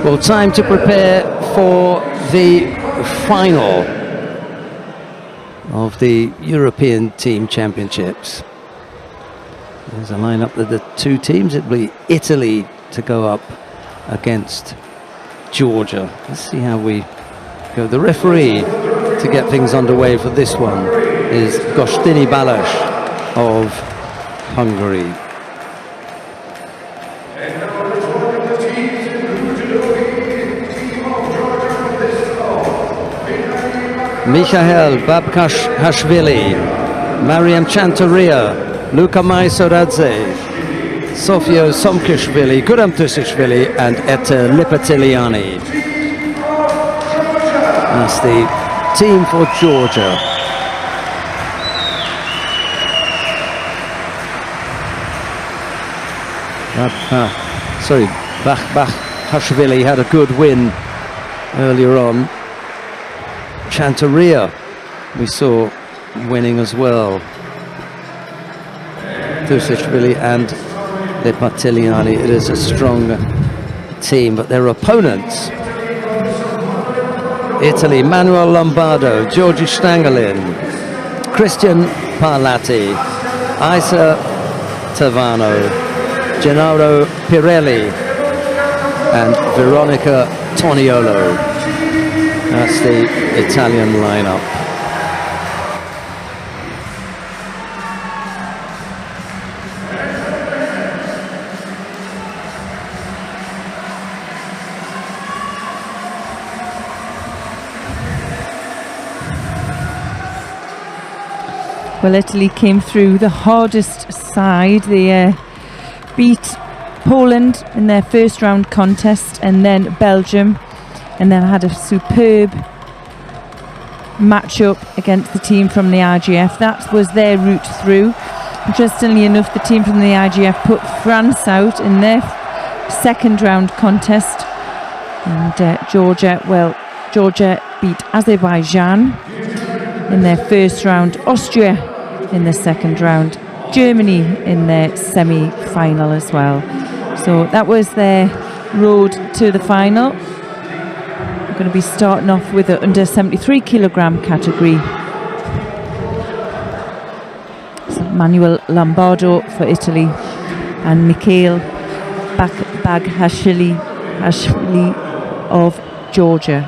Well, time to prepare for the final of the European Team Championships. There's a line-up of the two teams. It'll be Italy to go up against Georgia. Let's see how we go. The referee to get things underway for this one is Gostini Balázs of Hungary. Michael Babkashvili, Mariam Chantaria, Luka Maisoradze, Sofia Somkishvili, Guram Tusishvili and Etta Lipatiliani. That's the team for Georgia. Babkashvili had a good win earlier on. Chantaria we saw winning as well. Tusishvili and Lepatiliani. It is a strong team, but their opponents: Italy, Manuel Lombardo, Giorgi Stangelin, Christian Parlati, Isa Tavano, Gennaro Pirelli and Veronica Toniolo. That's the Italian lineup. Well, Italy came through the hardest side. They beat Poland in their first round contest and then Belgium, and then had a superb match-up against the team from the IGF. That was their route through. Interestingly enough, the team from the IGF put France out in their second round contest. And Georgia beat Azerbaijan in their first round, Austria in the second round, Germany in their semi-final as well. So that was their road to the final. We're going to be starting off with the under 73 kilogram category. So Manuel Lombardo for Italy and Mikhail Baghashvili of Georgia.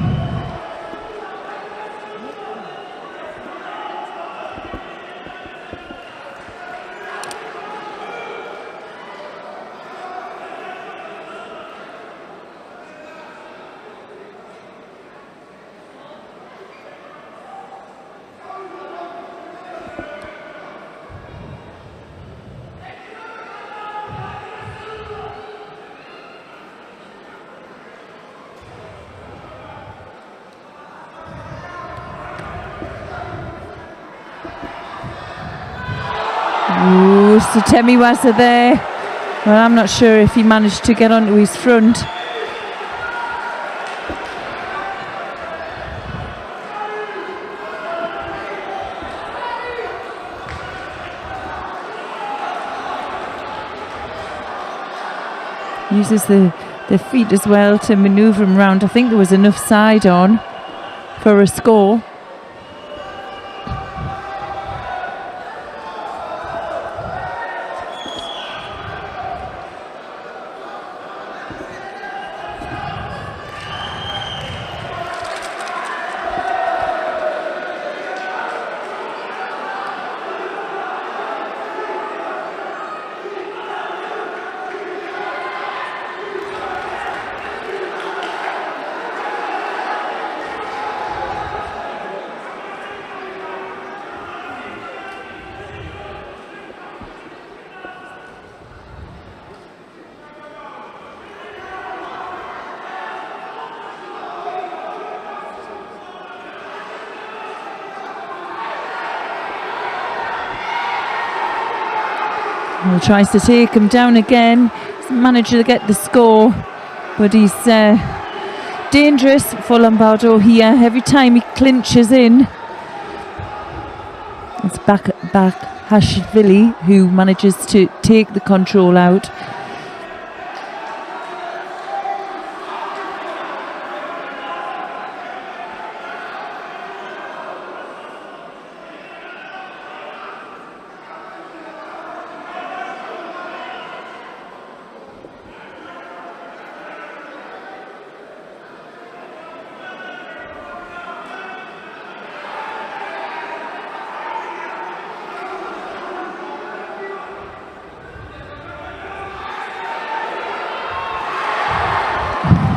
Temiwasa there. Well, I'm not sure if he managed to get onto his front. Uses the feet as well to manoeuvre him round. I think there was enough side on for a score. Well, tries to take him down again. He's managed to get the score, but he's dangerous for Lombardo here. Every time he clinches in, it's Baghashvili who manages to take the control out.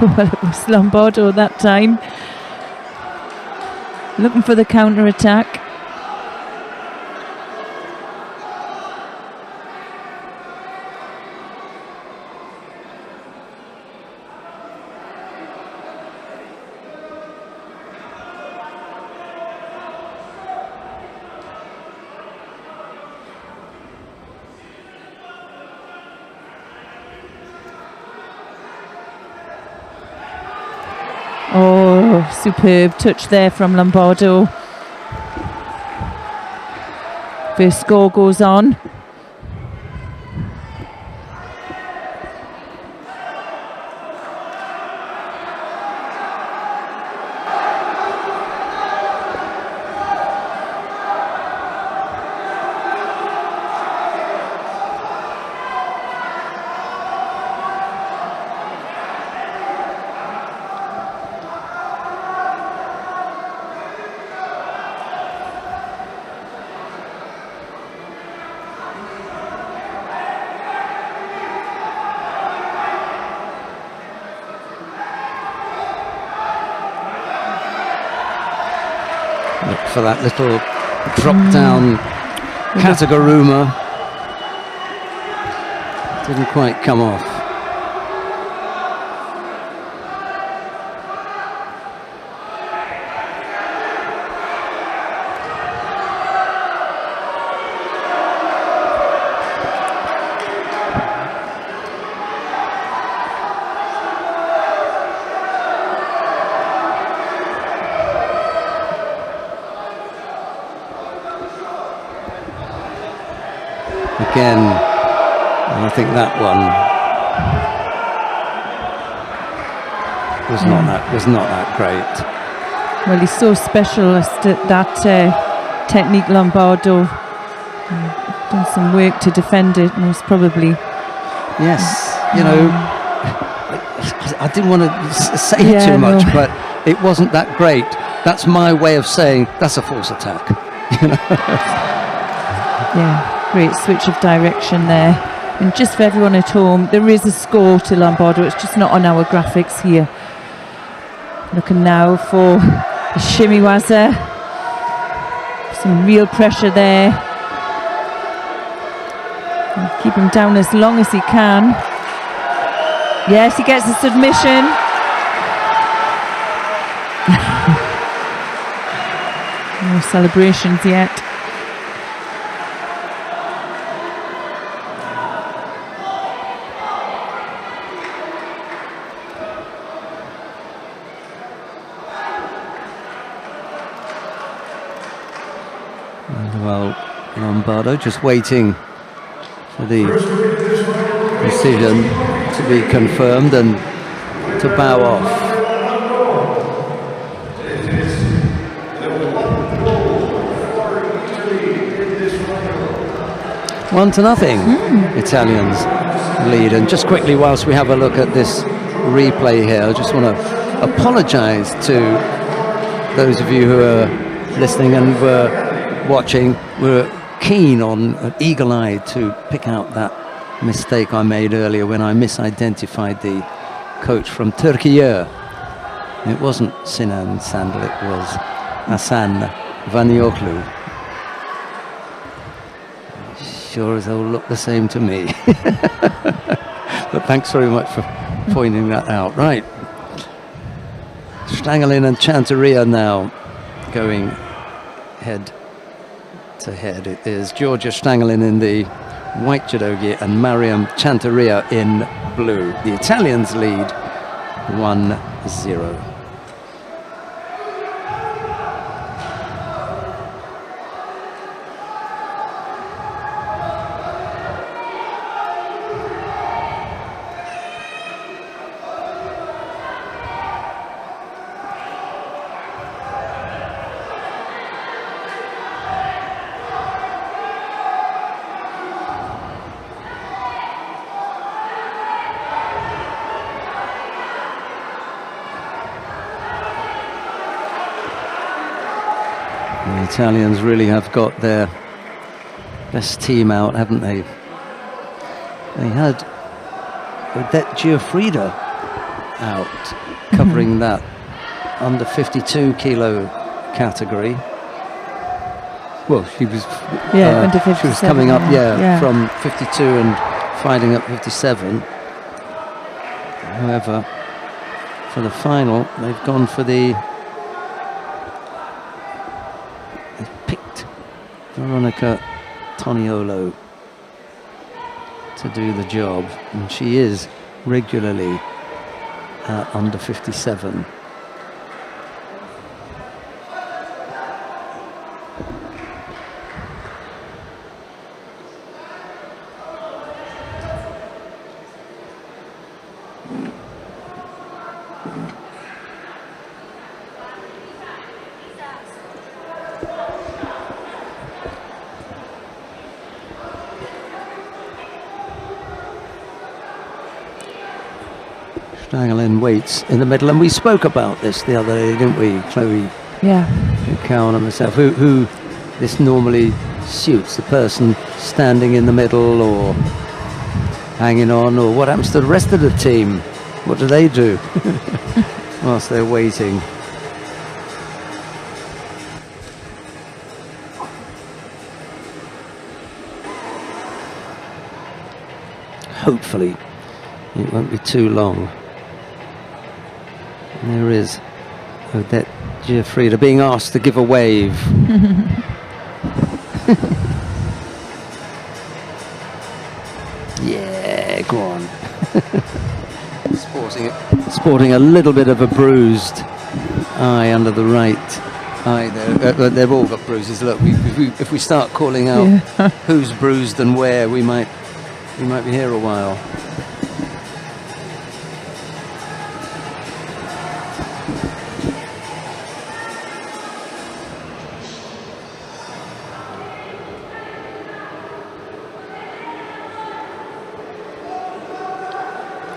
Well, it was Lombardo that time. Looking for the counter-attack. Oh, superb touch there from Lombardo. First score goes on. Look for that little drop down Kataguruma. Didn't quite come off. Again, and I think that one was not that great. Well, he's so specialist at that technique, Lombardo. Done some work to defend it, most probably. Yes, you know, I didn't want to say too much, but it wasn't that great. That's my way of saying that's a false attack. You know? Yeah. Great switch of direction there. And just for everyone at home, there is a score to Lombardo. It's just not on our graphics here. Looking now for the shimiwaza. Some real pressure there. And keep him down as long as he can. Yes, he gets a submission. No celebrations yet. Well, Lombardo just waiting for the decision to be confirmed and to bow off. One to nothing, Italians lead. And just quickly, whilst we have a look at this replay here, I just want to apologise to those of you who are listening and were watching. We're keen on, eagle-eyed to pick out that mistake I made earlier when I misidentified the coach from Turkey. It wasn't Sinan Sandal, it was Hasan Vanioglu. Sure as they'll look the same to me. But thanks very much for pointing that out. Right. Stangelin and Chanteria now going head to head. It is Georgia Stangelin in the white judo gi and Mariam Chanteria in blue. The Italians lead 1-0. The Italians really have got their best team out, haven't they? They had Odette Giuffrida out, covering that under 52 kilo category. Well, she was under 57. She was coming up, from 52 and fighting up 57. However, for the final, they've gone for they've picked Veronica Toniolo to do the job, and she is regularly under 57. Strangling weights in the middle, and we spoke about this the other day, didn't we, Chloe? Yeah. Cowan and myself. Who this normally suits, the person standing in the middle or hanging on, or what happens to the rest of the team? What do they do whilst they're waiting? Hopefully it won't be too long. And there is Odette Giuffrida being asked to give a wave. Yeah, go on. Sporting a little bit of a bruised eye under the right eye there. They've all got bruises. Look, if we start calling out who's bruised and where, we might be here a while.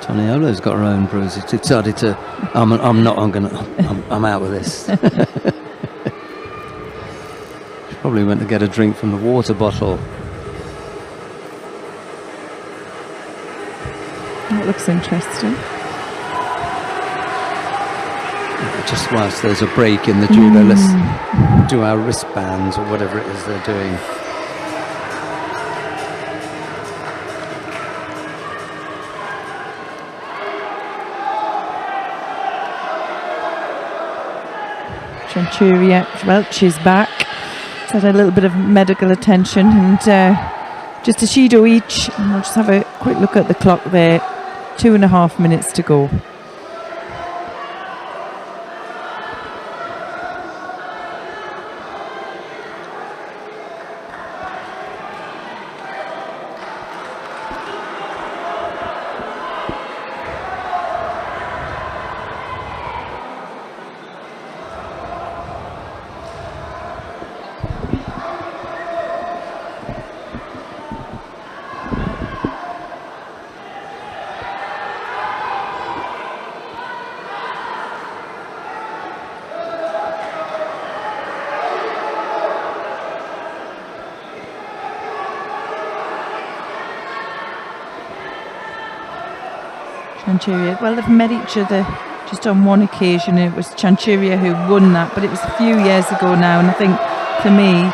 Toniolo's got her own bruises. She decided to. I'm out with this. She probably went to get a drink from the water bottle. That looks interesting. Just whilst there's a break in the judo, let's do our wristbands or whatever it is they're doing. Chanturia, well, she's back. She's had a little bit of medical attention, and just a shido each. And we'll just have a quick look at the clock there. 2.5 minutes to go. Chanturia. Well, they've met each other just on one occasion. It was Chanturia who won that, but it was a few years ago now, and I think for me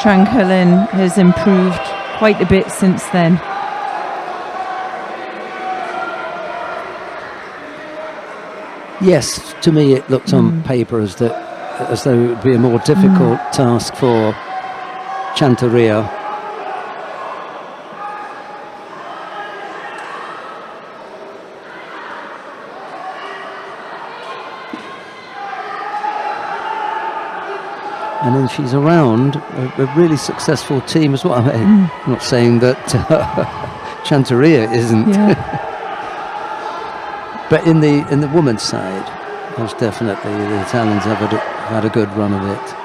Trang Helen has improved quite a bit since then. Yes, to me it looked on paper as though it would be a more difficult task for Chanturia. And then she's around a really successful team as well. I mean, I'm not saying that Chanturia isn't, but in the women's side, most definitely the Italians have had a good run of it.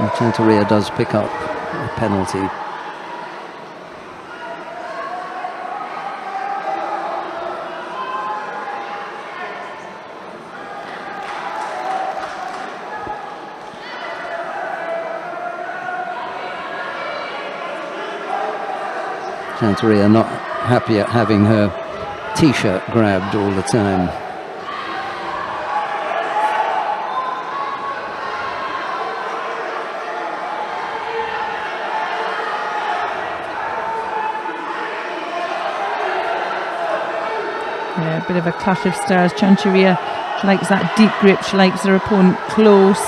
And Chanturia does pick up a penalty. Chanteria not happy at having her t-shirt grabbed all the time. Yeah, a bit of a clash of styles. Chanteria, she likes that deep grip. She likes her opponent close.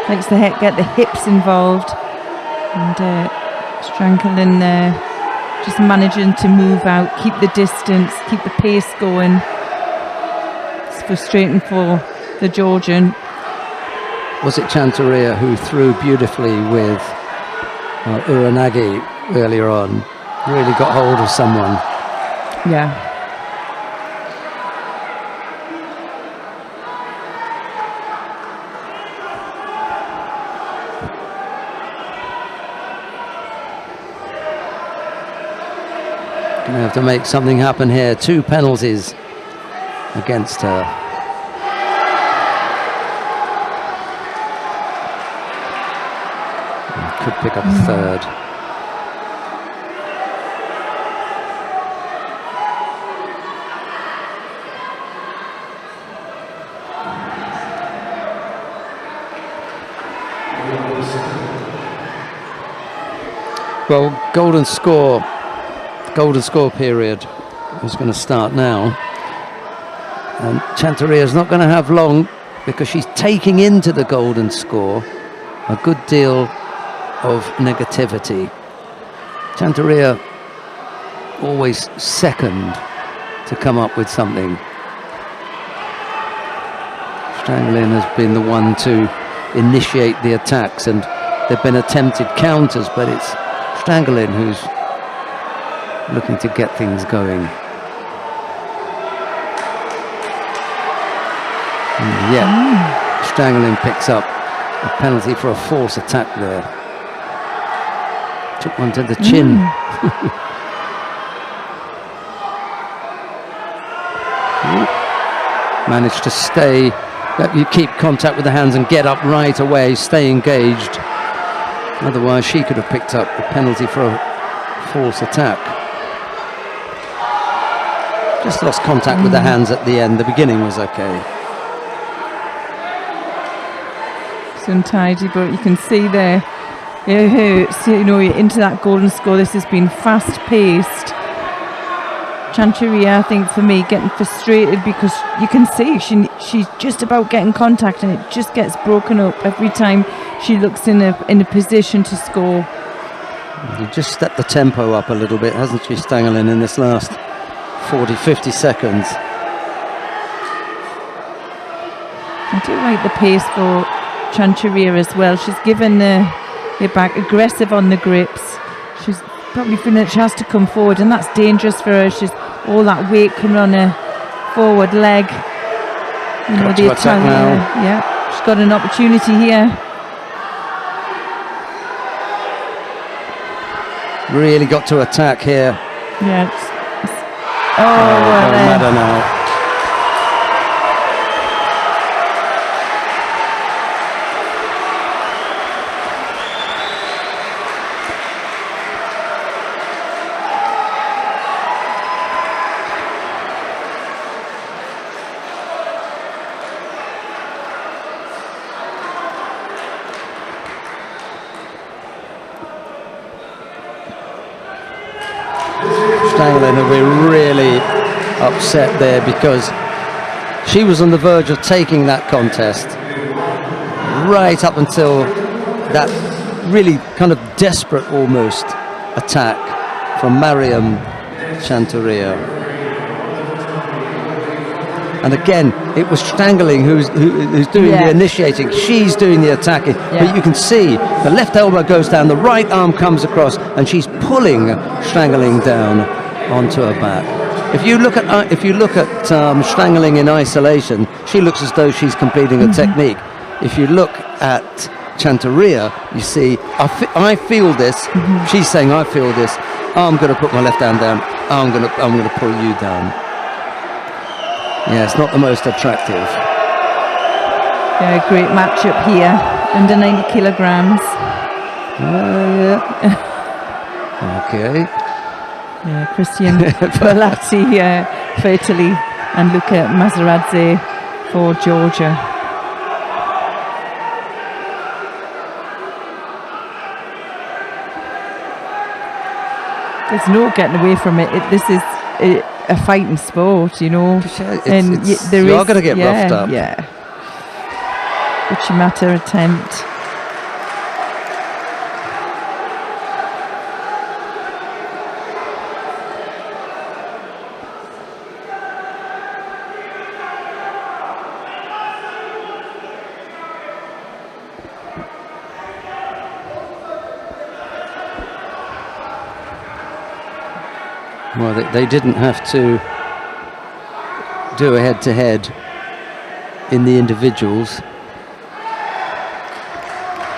Likes to get the hips involved. And Strangling there, just managing to move out, keep the distance, keep the pace going. It's frustrating for the Georgian. Was it Chanteria who threw beautifully with Uranagi earlier on? Really got hold of someone. Yeah. Going to have to make something happen here. 2 penalties against her. And could pick up a third. Well, golden score period is going to start now, and Chanteria is not going to have long, because she's taking into the golden score a good deal of negativity. Chanteria always second to come up with something. Strangling has been the one to initiate the attacks, and there have been attempted counters, but it's Strangling who's looking to get things going. And yet, Strangling picks up a penalty for a false attack there. Took one to the chin. Managed to stay, you keep contact with the hands and get up right away, stay engaged. Otherwise, she could have picked up the penalty for a false attack. Just lost contact with the hands at the end. The beginning was okay. It's untidy, but you can see there, it hurts. You know, you're into that golden score. This has been fast-paced. Chanteria, I think, for me, getting frustrated because you can see she's just about getting contact, and it just gets broken up every time she looks in a position to score. You just stepped the tempo up a little bit, hasn't she, Stangelin, in this last 40-50 seconds. I do like the pace for Chanteria as well. She's given it back, aggressive on the grips. She's probably feeling that she has to come forward, and that's dangerous for her. She's all that weight coming on her forward leg. You know, the Italian now. Yeah, she's got an opportunity here. Really got to attack here. Yeah. Well, matter now. Stangelin will be really upset there, because she was on the verge of taking that contest right up until that really kind of desperate almost attack from Mariam Chanteria. And again, it was Strangling who's doing the initiating. She's doing the attacking. But you can see the left elbow goes down, the right arm comes across, and she's pulling Strangling down onto her back. If you look at Strangling in isolation, she looks as though she's completing a technique. If you look at Chanteria, you see, I feel this. She's saying, I feel this. I'm going to put my left hand down. I'm going to pull you down. Yeah, it's not the most attractive. Yeah, great matchup here. Under 90 kilograms. Yeah. Okay. Christian Palazzi for Italy and Luca Maseradze for Georgia. There's no getting away from it. This is a fighting sport, you know. And you are going to get roughed up. Yeah. Uchimata attempt. Well, they didn't have to do a head-to-head in the individuals.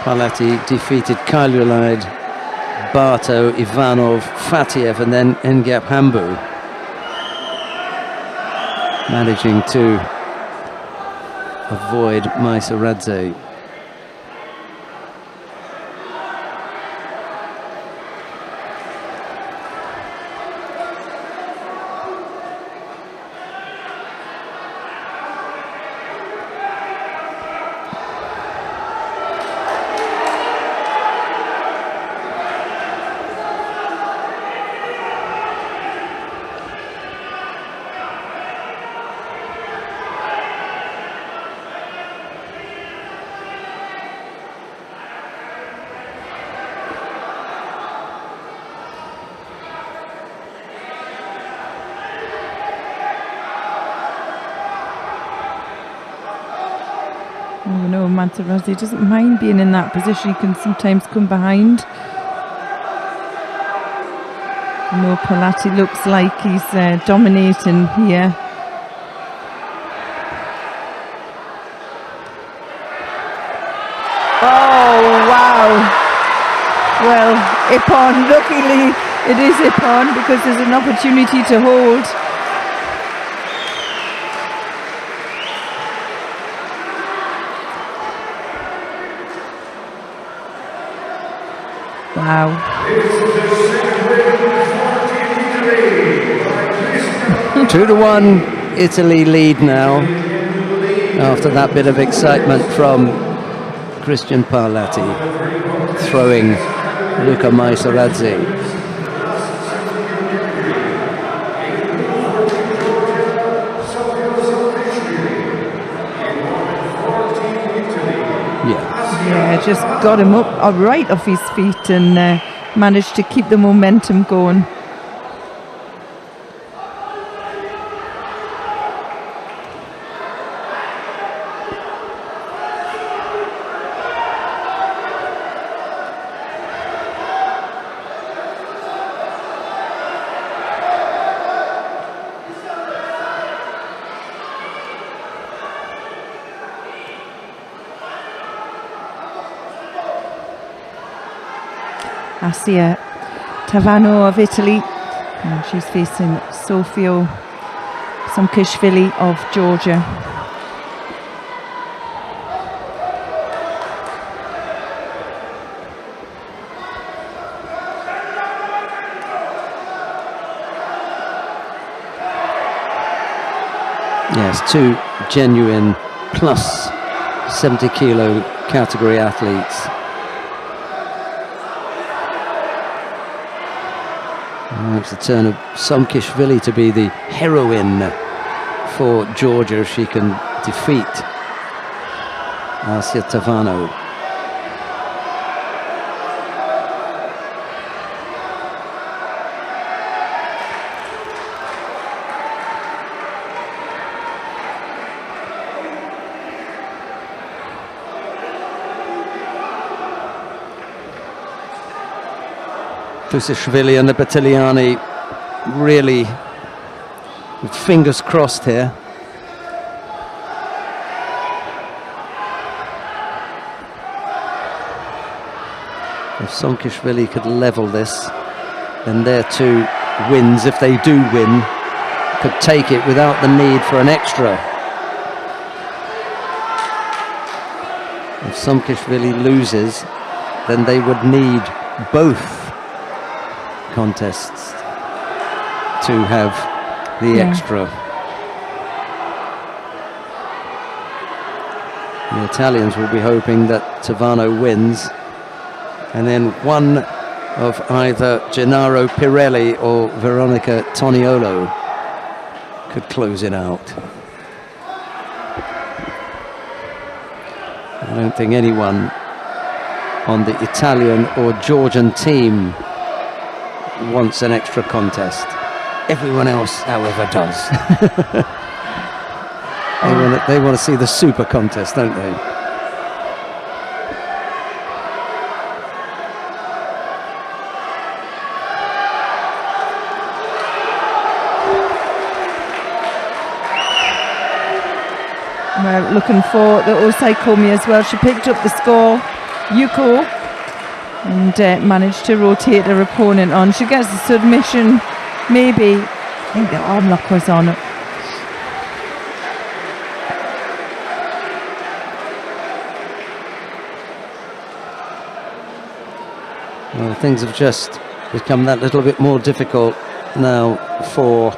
Palati defeated Kaljulaid, Barto, Ivanov, Fatiev, and then Engiap Hambu, managing to avoid Maseradze. You know, Maseradze doesn't mind being in that position. He can sometimes come behind. You know, Palati looks like he's dominating here. Oh, wow. Well, Ippon, luckily it is Ippon because there's an opportunity to hold. Wow. 2-1 Italy lead now after that bit of excitement from Christian Palati throwing Luca Maseradze. Yeah, just got him up right off his feet and managed to keep the momentum going. Asia Tavano of Italy, and she's facing Sofio Somkishvili of Georgia. Yes, two genuine plus 70 kilo category athletes. Now it's the turn of Somkishvili to be the heroine for Georgia if she can defeat Asia Tavano. Tusishvili and the Battagliani really with fingers crossed here. If Somkishvili could level this, then their two wins, if they do win, could take it without the need for an extra. If Somkishvili loses, then they would need both contests to have the extra. The Italians will be hoping that Tavano wins, and then one of either Gennaro Pirelli or Veronica Toniolo could close it out. I don't think anyone on the Italian or Georgian team wants an extra contest. Everyone else, however, does. They want to see the super contest, don't they? We're looking for the Osai Komi as well. She picked up the score, Yuko, and managed to rotate her opponent on. She gets the submission, maybe. I think the arm lock was on it. Well, things have just become that little bit more difficult now for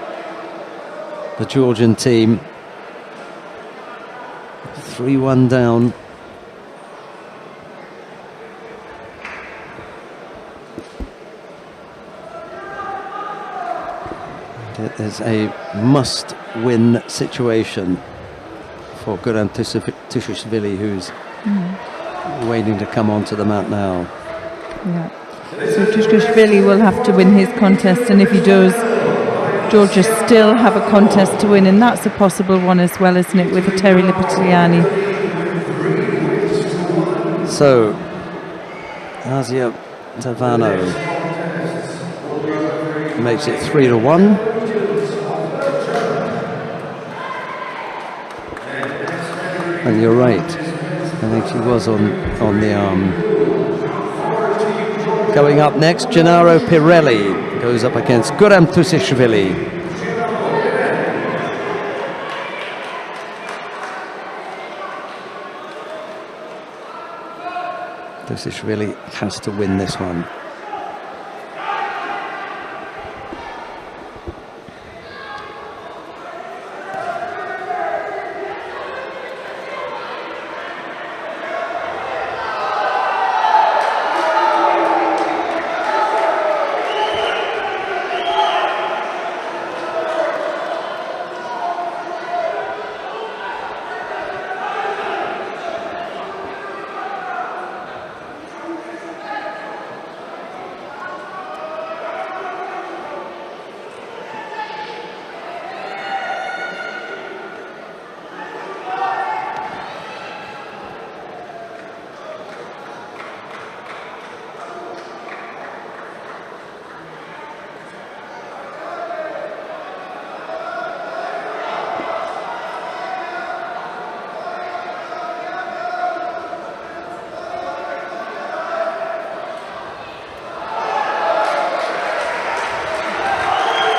the Georgian team. 3-1 down. It is a must-win situation for Goran Tushishvili, who's waiting to come onto the mat now. Yeah. So Tushishvili will have to win his contest, and if he does, Georgia still have a contest to win, and that's a possible one as well, isn't it, with Terry Lipitiliani. So, Asia Tavano makes it 3-1. And you're right, I think she was on the arm. Going up next, Gennaro Pirelli goes up against Goran Tushishvili. Tushishvili has to win this one.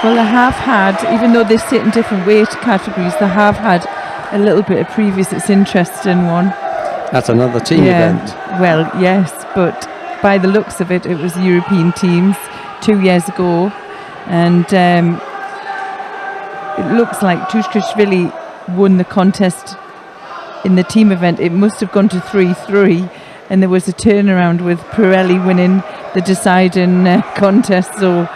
Well, they have had, even though they sit in different weight categories, they have had a little bit of previous. It's interesting one. That's another team event. Well, yes, but by the looks of it, it was European teams 2 years ago, and it looks like Tushishvili won the contest in the team event. It must have gone to 3-3, and there was a turnaround with Pirelli winning the deciding contest. So.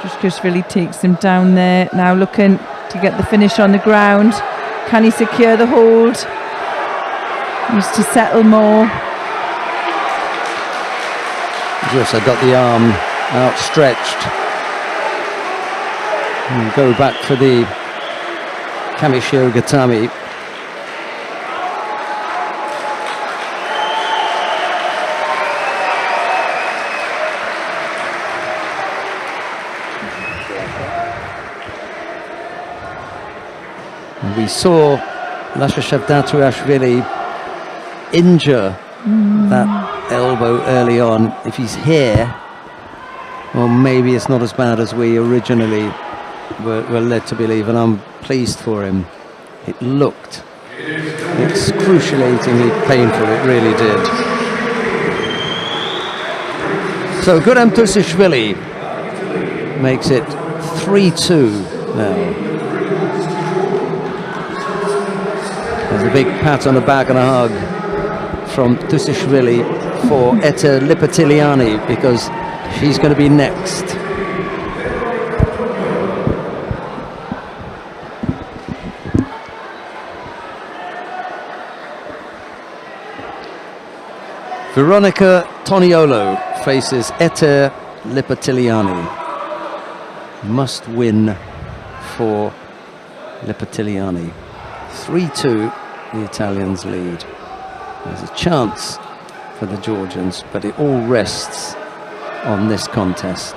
Tushishvili takes him down there, now looking to get the finish on the ground. Can he secure the hold? Needs to settle more. He's also got the arm outstretched. And go back for the Kamishio Gatami. We saw Lasha Shavdatuashvili injure that elbow early on. If he's here, well, maybe it's not as bad as we originally were led to believe, and I'm pleased for him. It looked excruciatingly painful, it really did. So Gurem Tusishvili makes it 3-2 now. There's a big pat on the back and a hug from Tusishvili for Etta Lipatiliani, because she's going to be next. Veronica Toniolo faces Etta Lipatiliani. Must win for Lipatiliani. 3-2, the Italians lead. There's a chance for the Georgians, but it all rests on this contest.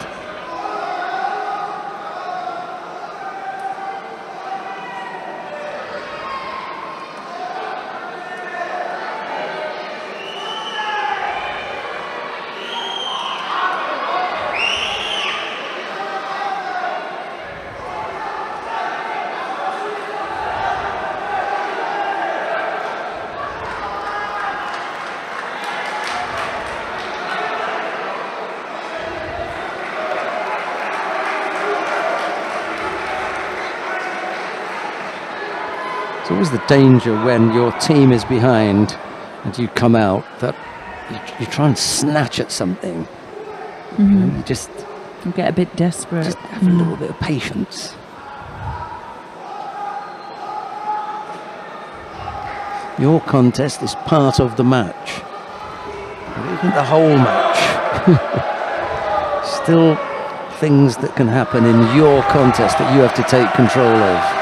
There's always the danger when your team is behind and you come out that you try and snatch at something. You know, you just get a bit desperate. Just have a little bit of patience. Your contest is part of the match. It isn't the whole match. Still things that can happen in your contest that you have to take control of.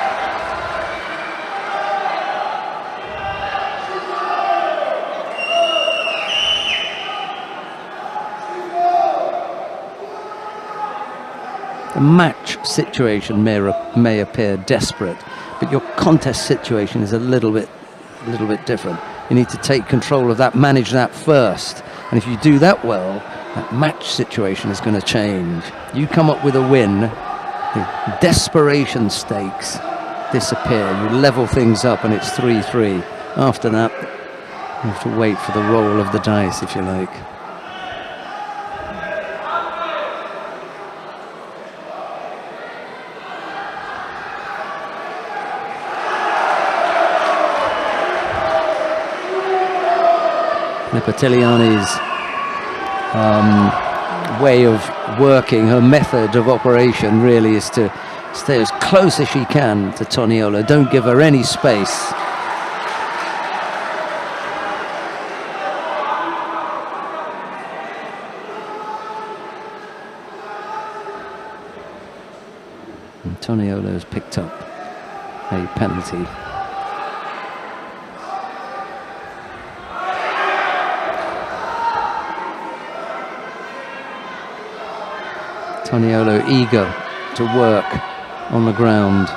The match situation may appear desperate, but your contest situation is a little bit different. You need to take control of that, manage that first, and if you do that well, that match situation is going to change. You come up with a win, the desperation stakes disappear. You level things up, and it's 3-3. After that, you have to wait for the roll of the dice, if you like. Lipatiliani's way of working, her method of operation really is to stay as close as she can to Toniolo. Don't give her any space. And Toniolo has picked up a penalty. Toniolo eager to work on the ground.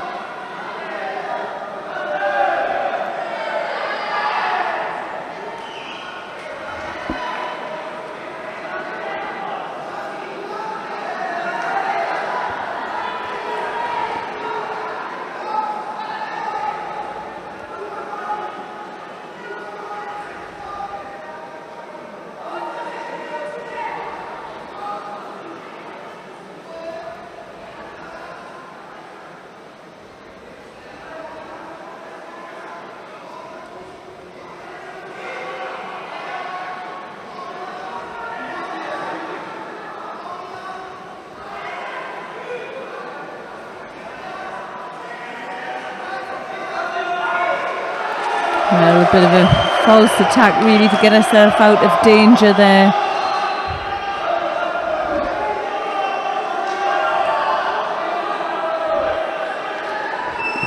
Well, a bit of a false attack really to get herself out of danger there.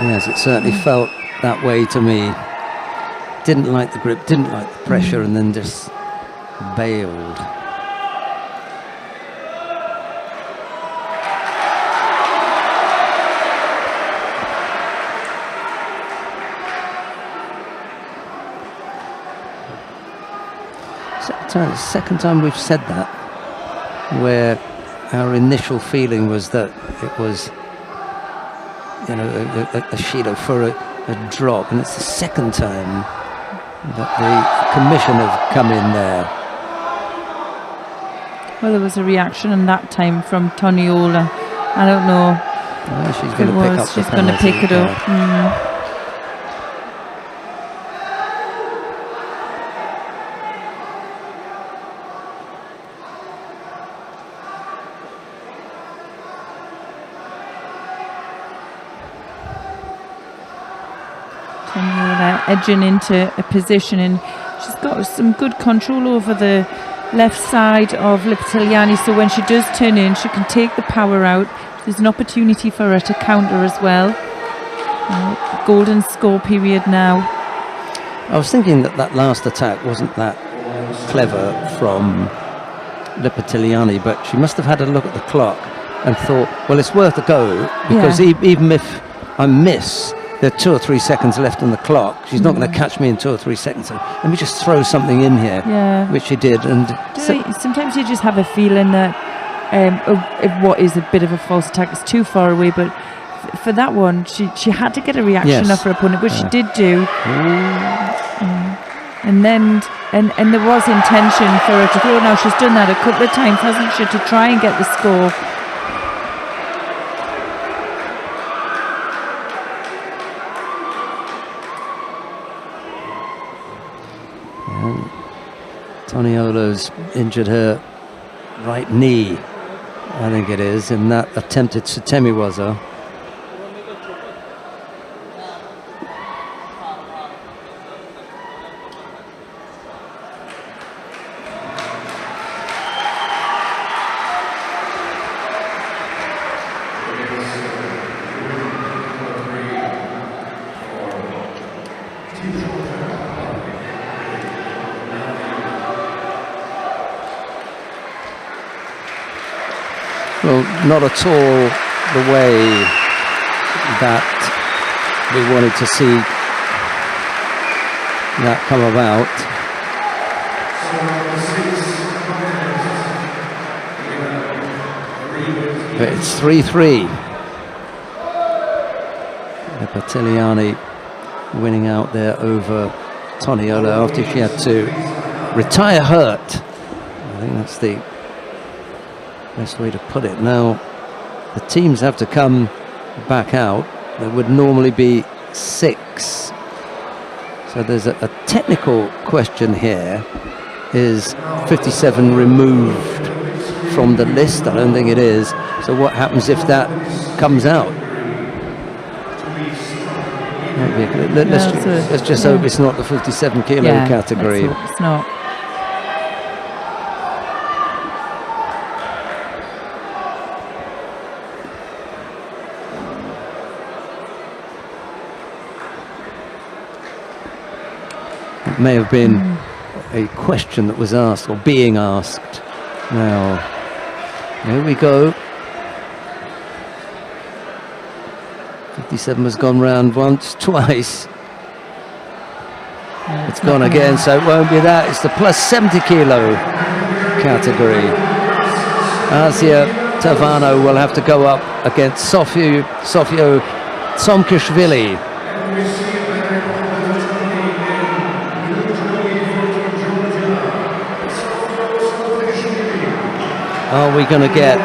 Yes, it certainly felt that way to me. Didn't like the grip, didn't like the pressure, and then just bailed. Second time we've said that, where our initial feeling was that it was, you know, a Shido for a drop, and it's the second time that the commission have come in there. Well, there was a reaction in that time from Toniola. I don't know. She's going to pick up She's going to pick it up. Toniola edging into a position, and she's got some good control over the left side of Lipitiliani, so when she does turn in, she can take the power out. There's an opportunity for her to counter as well. Golden score period now. I was thinking that last attack wasn't that clever from Lipitiliani, but she must have had a look at the clock and thought, well, it's worth a go, because even if I miss, there are 2 or 3 seconds left on the clock. She's not going to catch me in 2 or 3 seconds. So let me just throw something in here, which she did. And sometimes you just have a feeling that what is a bit of a false attack is too far away, but for that one, she had to get a reaction off her opponent, which she did do. And then and there was intention for her to throw. Now she's done that a couple of times, hasn't she, to try and get the score. Toniola's injured her right knee, I think it is, in that attempted Tsutemiwaza. Well, not at all the way that we wanted to see that come about. But it's 3-3. Lipitiliani winning out there over Toniola after she had to retire hurt. I think that's the best way to put it. Now the teams have to come back out. There would normally be 6. So there's a technical question here. Is 57 removed from the list? I don't think it is. So what happens if that comes out? Let's just hope it's not the 57 kilo category. Let's hope it's not. It may have been a question that was asked or being asked. Now, here we go. 57 has gone round once, twice. It's gone again, so it won't be that. It's the plus 70 kilo category. Asia Tavano will have to go up against Sofio Somkishvili. Are we going to get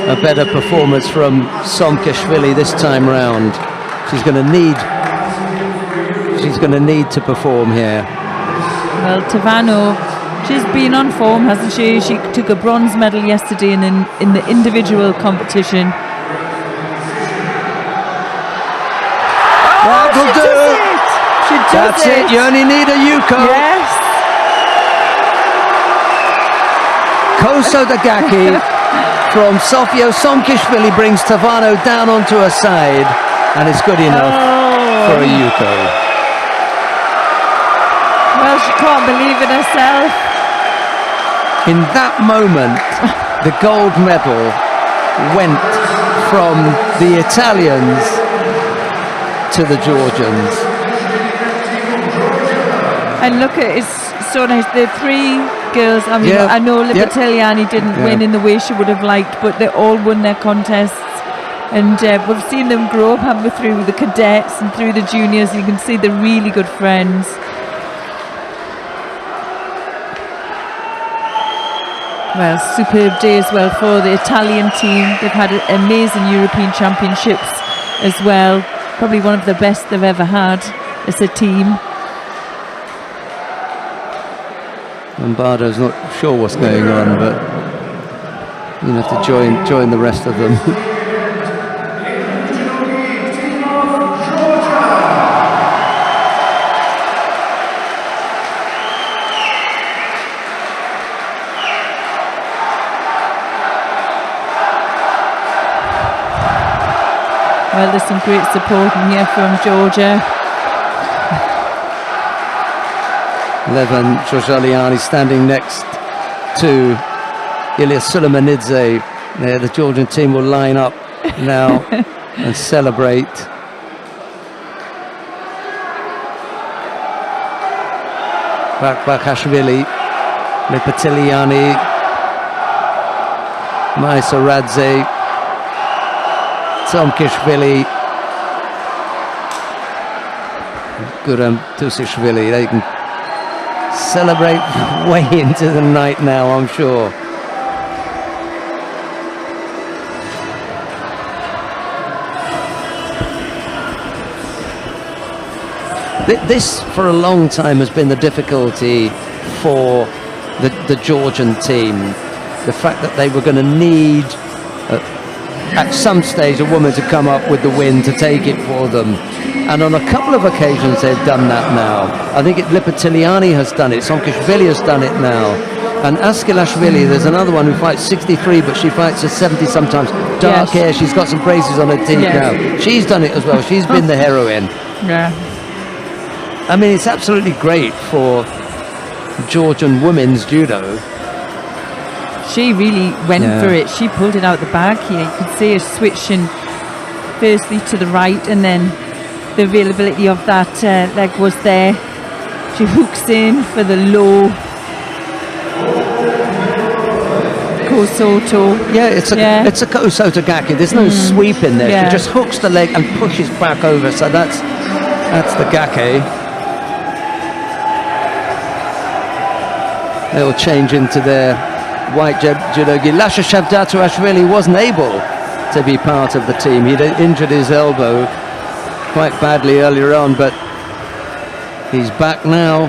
a better performance from Somkishvili this time round? She's going to need to perform here. Well, Tavano, she's been on form, hasn't she? She took a bronze medal yesterday in the individual competition. That will do it. She does That's it. You only need a Yuko. Yes. Koso Dagaki from Sofio Somkishvili brings Tavano down onto her side, and it's good enough for a Yuko. Well, she can't believe it herself. In that moment, the gold medal went from the Italians to the Georgians. And look at it's so nice. The 3 girls, I mean, I know Lipitiliani didn't win in the way she would have liked, but they all won their contests. And we've seen them grow up, haven't we, through the cadets and through the juniors. You can see they're really good friends. Well, superb day as well for the Italian team. They've had amazing European Championships as well. Probably one of the best they've ever had as a team. Lombardo's not sure what's going on, but you have to join the rest of them. Well, there's some great support in here from Georgia. Levan Georgiani standing next to Ilya Sulamanidze. There, the Georgian team will line up now and celebrate. Bakashvili, Lipatiliani, Maisaradze, Tomkishvili, Guram Tusishvili. They can celebrate way into the night now, I'm sure. This, for a long time, has been the difficulty for the Georgian team. The fact that they were going to need, at some stage, a woman to come up with the win to take it for them. And on a couple of occasions, they've done that now. I think Lipatiliani has done it. Somkishvili has done it now. And Askilashvili, there's another one who fights 63, but she fights at 70 sometimes. Dark hair, she's got some braces on her teeth now. She's done it as well. She's been the heroine. Yeah. I mean, it's absolutely great for Georgian women's judo. She really went for it. She pulled it out the bag here. You could see her switching firstly to the right, and then the availability of that leg was there. She hooks in for the low Kosoto. Yeah, it's a Kosoto gaki. There's no sweep in there. She just hooks the leg and pushes back over. So that's the gaki. They'll change into their white judogi. Lasha Shavdatuashvili wasn't able to be part of the team. He'd injured his elbow quite badly earlier on, but he's back now.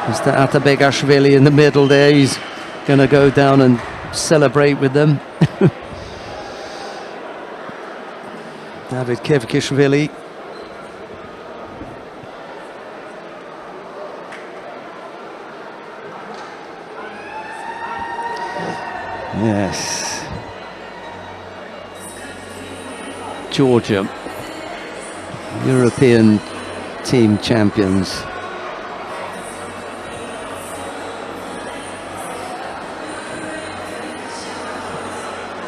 Mr. Atabegashvili in the middle there. He's going to go down and celebrate with them. David Kevkishvili. Yes. Georgia, European team champions.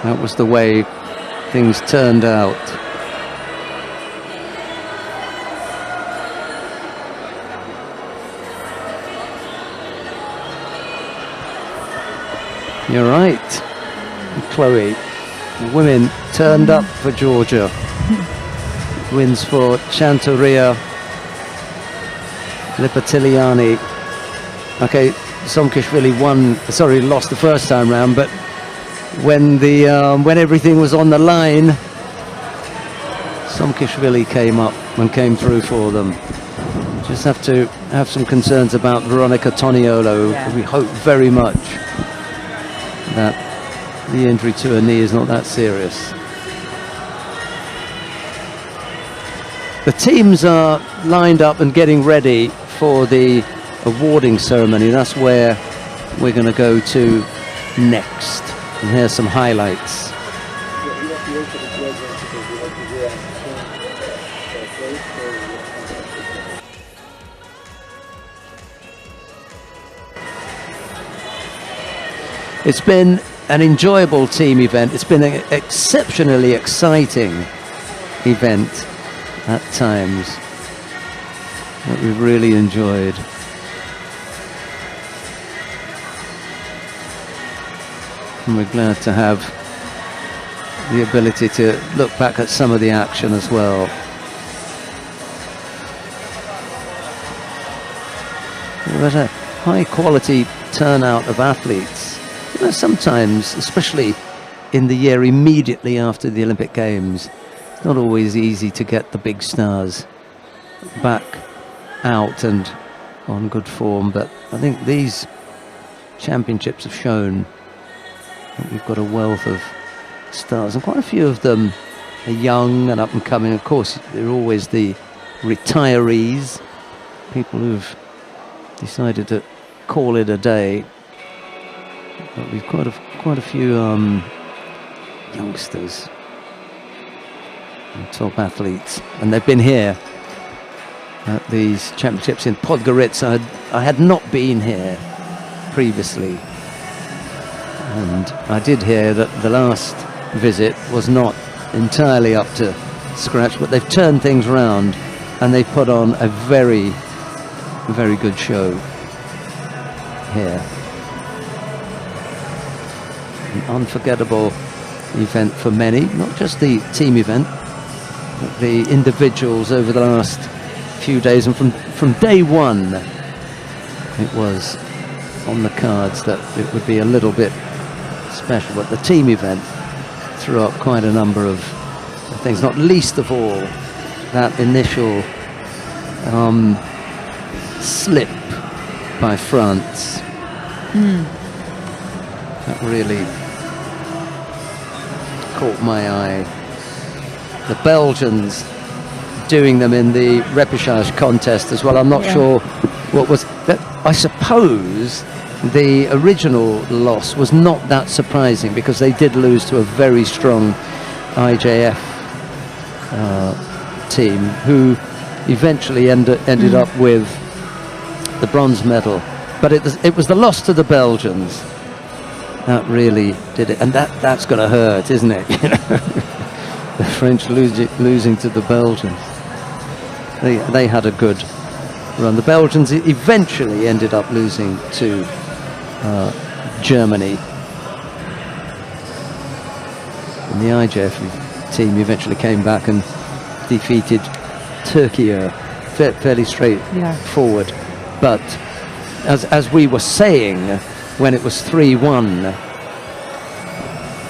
That was the way things turned out. You're right, Chloe. The women turned up for Georgia. Wins for Chantoria, Lipatiliani. Okay, Somkishvili lost the first time round, but when everything was on the line, Somkishvili came up and came through for them. Just have to have some concerns about Veronica Toniolo. We hope very much that the injury to her knee is not that serious. The teams are lined up and getting ready for the awarding ceremony. That's where we're going to go to next. And here's some highlights. It's been an enjoyable team event. It's been an exceptionally exciting event at times that we've really enjoyed. And we're glad to have the ability to look back at some of the action as well. We've had a high-quality turnout of athletes. You know, sometimes, especially in the year immediately after the Olympic Games, it's not always easy to get the big stars back out and on good form, but I think these championships have shown that we've got a wealth of stars, and quite a few of them are young and up and coming. Of course, there are always the retirees, people who've decided to call it a day, but we've quite a few youngsters and top athletes, and they've been here at these championships in Podgorica. I had not been here previously, and I did hear that the last visit was not entirely up to scratch, but they've turned things around and they've put on a very, very good show here. An unforgettable event for many, not just the team event, but the individuals over the last few days. And from day one, it was on the cards that it would be a little bit special, but the team event threw up quite a number of things, not least of all that initial slip by France. That really caught my eye. The Belgians doing them in the repechage contest as well. I'm not sure what was that. I suppose the original loss was not that surprising, because they did lose to a very strong IJF team, who eventually ended up with the bronze medal. But it was the loss to the Belgians that really did it, and that's going to hurt, isn't it? You know, the French losing to the Belgians. They had a good run. The Belgians eventually ended up losing to Germany, and the IJF team eventually came back and defeated Turkey fairly straightforward. But as we were saying, when it was 3-1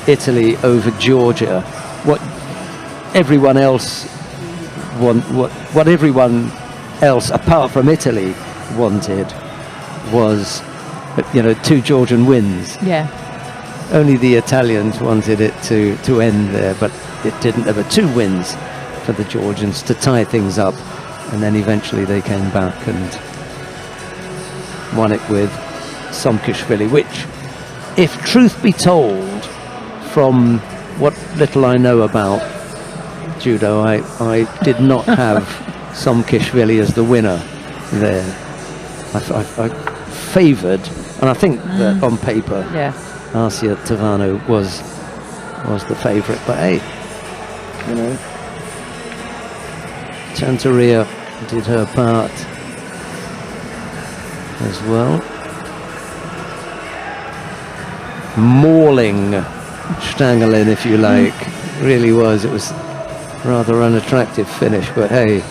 Italy over Georgia, what everyone else apart from Italy wanted was, you know, 2 Georgian wins. Yeah. Only the Italians wanted it to end there, but it didn't. There were 2 wins for the Georgians to tie things up, and then eventually they came back and won it with Somkishvili, which, if truth be told, from what little I know about judo, I did not have Somkishvili as the winner there. I favoured, and I think that on paper, Arsia Tavano was the favourite. But hey, you know, Chantaria did her part as well. Mauling Stangelin, if you like. Really was. It was rather unattractive finish, but hey,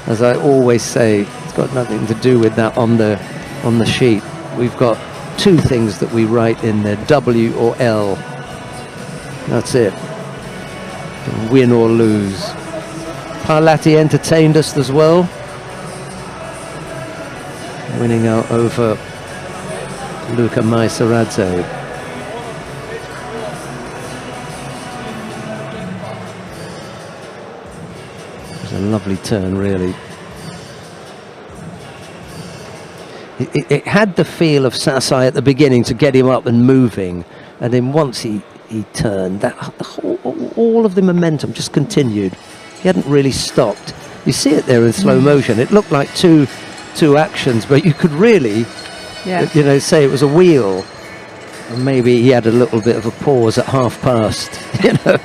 as I always say, it's got nothing to do with that on the sheet. We've got 2 things that we write in there, W or L. That's it. Win or lose. Parlati entertained us as well, winning out over Luca Maisaradze. It was a lovely turn, really. It had the feel of Sasai at the beginning to get him up and moving, and then once he turned, all of the momentum just continued. He hadn't really stopped. You see it there in slow motion. It looked like two actions, but you could really, you know, say it was a wheel. And maybe he had a little bit of a pause at half past, you know,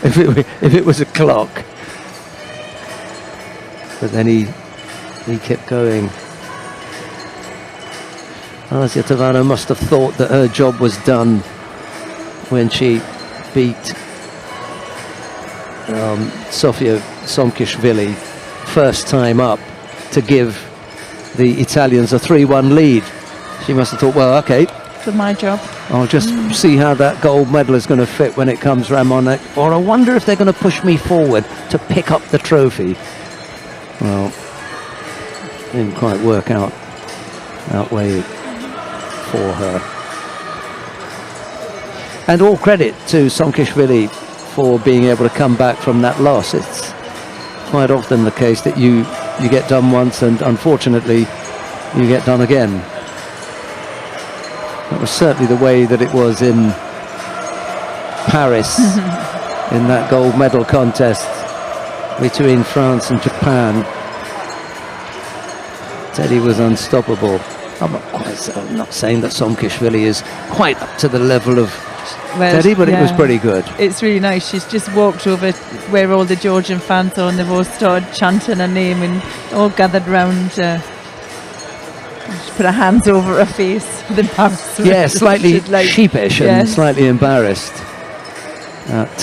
if it was a clock. But then he kept going. Arsia Tavano must have thought that her job was done when she beat Sofia Somkishvili first time up, to give the Italians a 3-1 lead. She must have thought, well, okay, For my job. I'll just see how that gold medal is going to fit when it comes round my neck. Or I wonder if they're going to push me forward to pick up the trophy. Well, didn't quite work out that way for her. And all credit to Somkishvili for being able to come back from that loss. It's quite often the case that you get done once and unfortunately you get done again. That was certainly the way that it was in Paris in that gold medal contest between France and Japan. Teddy was unstoppable. I'm not saying that Somkishvili is quite up to the level of Teddy, but it was pretty good. It's really nice. She's just walked over where all the Georgian fans are and they've all started chanting her name and all gathered round. She put her hands over her face with embarrassment. Yeah, slightly sheepish and slightly embarrassed at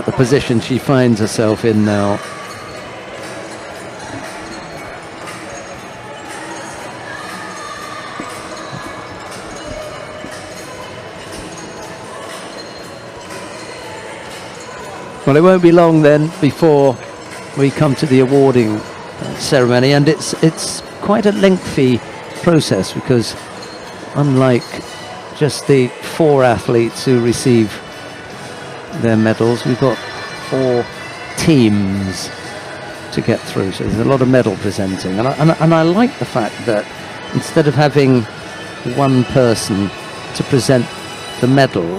the position she finds herself in now. Well, it won't be long then before we come to the awarding ceremony, and it's quite a lengthy process because unlike just the 4 athletes who receive their medals, we've got 4 teams to get through, so there's a lot of medal presenting, and I like the fact that instead of having one person to present the medal,